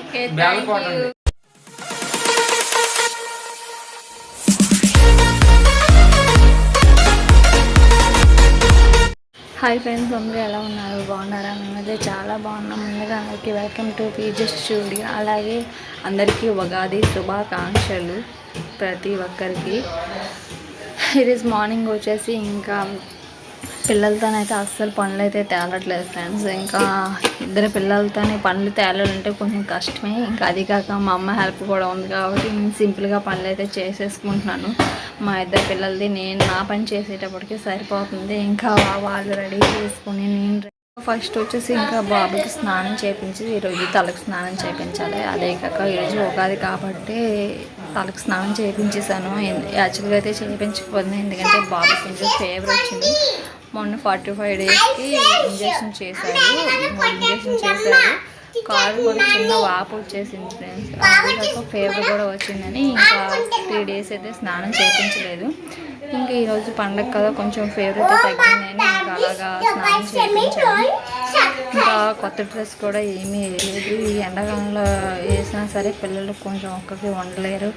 Hi friends, అందరూ ఎలా ఉన్నారు? బాగున్నారా? మేమైతే చాలా బాగున్నాం. ముందుగా అందరికీ వెల్కమ్ టు పీజెస్ స్టూడియో. అలాగే అందరికీ ఉగాది శుభాకాంక్షలు ప్రతి ఒక్కరికి. ఈరోజు మార్నింగ్ వచ్చేసి ఇంకా పిల్లలతోనైతే అస్సలు పనులు అయితే తేలట్లేదు ఫ్రెండ్స్. ఇంకా ఇద్దరు పిల్లలతోనే పనులు తేలాలంటే కొంచెం కష్టమే. ఇంకా అది కాక మా అమ్మ హెల్ప్ కూడా ఉంది కాబట్టి నేను సింపుల్గా పనులు అయితే చేసేసుకుంటున్నాను. మా ఇద్దరు పిల్లలది నేను నా పని చేసేటప్పటికి సరిపోతుంది. ఇంకా వాళ్ళు రెడీ చేసుకుని నేను ఫస్ట్ వచ్చేసి ఇంకా బాబుకి స్నానం చేయించి ఈరోజు తలకు స్నానం చేయించాలి. అదే కాక ఈరోజు ఉగాది కాబట్టి తలకు స్నానం చేయించేసాను. యాక్చువల్గా అయితే చేయించకపోతుంది, ఎందుకంటే బాబు కొంచెం ఫీవర్ వచ్చింది. మొన్న 45 డేస్కి ఇంజక్షన్ చేశారు. కాలు కూడా చిన్న వాపు వచ్చేసింది ఫ్రెండ్స్. అందుకే ఫీవర్ కూడా వచ్చిందని ఇంకా 3 డేస్ అయితే స్నానం చేయించలేదు. ఇంకా ఈరోజు పండగ కదా, కొంచెం ఫీవర్ అయితే తగ్గిందని ఇంకా అలాగా స్నానం చేయించాను. ఇంకా కొత్త డ్రెస్ కూడా ఏమీ వేయలేదు. ఈ ఎండాకాలంలో వేసినా సరే పిల్లలు కొంచెం ఒక్కరికి ఉండలేరు.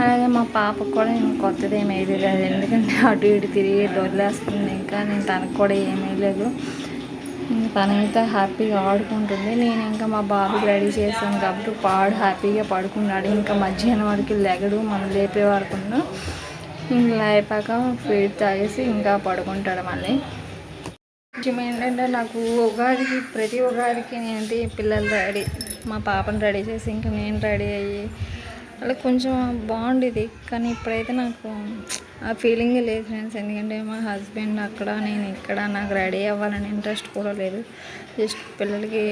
అలాగే మా పాపకు కూడా నేను కొత్తది ఏమి వేయలేదు, ఎందుకంటే అటు ఇటు తిరిగి దొరిలేస్తుంది. ఇంకా నేను తనకు కూడా ఏమీ వేయలేదు. తనైతే హ్యాపీగా ఆడుకుంటుంది. నేను ఇంకా మా బాబుకి రెడీ చేశాను కాబట్టి పాడు హ్యాపీగా పడుకున్నాడు. ఇంకా మధ్యాహ్నం వాడికి లెగడు, మనం లేపే వరకున్నా. ఇంకా లేపాక ఫీడ్ తాగేసి ఇంకా పడుకుంటాడు మళ్ళీ. కొంచెం ఏంటంటే నాకు ఉగాదికి ప్రతి ఉగాదికి నేనంటే పిల్లలు రెడీ, మా పాపను రెడీ చేసి ఇంకా నేను రెడీ అయ్యి అలా కొంచెం బాగుండేది. కానీ ఇప్పుడైతే నాకు ఆ ఫీలింగే లేదు ఫ్రెండ్స్. ఎందుకంటే మా హస్బెండ్ అక్కడ, నేను ఇక్కడ, నాకు రెడీ అవ్వాలని ఇంట్రెస్ట్ కూడా లేదు. జస్ట్ పిల్లలకి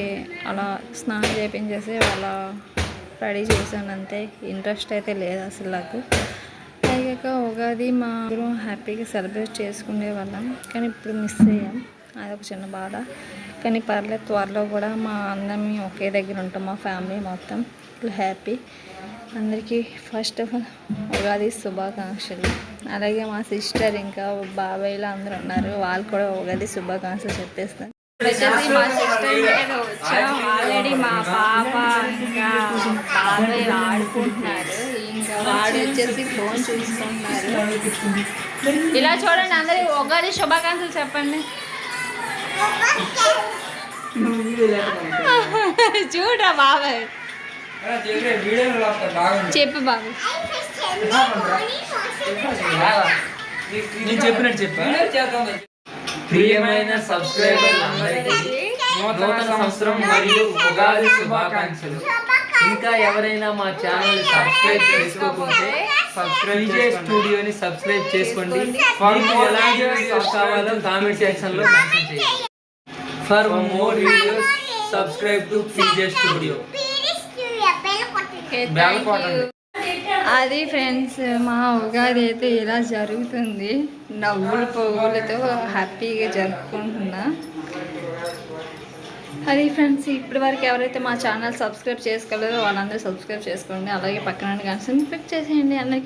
అలా స్నానం చేయించేసి అలా రెడీ చేశాను అంతే. ఇంట్రెస్ట్ అయితే లేదు అసలు నాకు. అయ్యాక ఉగాది మా అందరం హ్యాపీగా సెలబ్రేట్ చేసుకునే వాళ్ళం, కానీ ఇప్పుడు మిస్ అయ్యాం. అదొక చిన్న బాధ. కానీ పర్లేదు, త్వరలో కూడా మా అందరం ఒకే దగ్గర ఉంటాం, మా ఫ్యామిలీ మొత్తం హ్యాపీ. అందరికీ ఫస్ట్ ఆఫ్ ఆల్ ఉగాది శుభాకాంక్షలు. అలాగే మా సిస్టర్ ఇంకా బాబాయ్లు అందరూ ఉన్నారు, వాళ్ళు కూడా ఉగాది శుభాకాంక్షలు చెప్పేస్తాను. వచ్చేసి మా సిస్టర్ వచ్చాం. ఆల్రెడీ మా పాప ఇంకా బాబాయ్ ఆడుకుంటున్నారు. ఇంకా వాడు వచ్చేసి ఫోన్ చూసుకుంటున్నారు. ఇలా చూడండి, అందరికి ఉగాది శుభాకాంక్షలు చెప్పండి. చూడరా బాబాయ్, చెప్పు బాబు. నేను చెప్పినట్టు చెప్పా. ప్రియమైన సబ్స్క్రైబర్లందరికీ నూతన సంవత్సరం మరియు ఉగాది శుభాకాంక్షలు. ఇంకా ఎవరైనా మా ఛానల్ సబ్స్క్రైబ్ చేసుకోకుంటే పీజెస్ స్టూడియోని సబ్స్క్రైబ్ చేసుకోండి. ఎలాంటి వీడియోస్ కావాలో కామెంట్ సెక్షన్ లో మెన్షన్ చేయండి. For more videos subscribe to pieces studio. అది ఫ్రెండ్స్, మా ఉగాది అయితే ఇలా జరుగుతుంది. నవ్వులు పొగులతో హ్యాపీగా జరుపుకుంటున్నా. అది ఫ్రెండ్స్, ఇప్పటి వరకు ఎవరైతే మా ఛానల్ సబ్స్క్రైబ్ చేసుకోలేదో వాళ్ళందరూ సబ్స్క్రైబ్ చేసుకోండి. అలాగే పక్కన గంటని క్లిక్ చేసేయండి. అందరికీ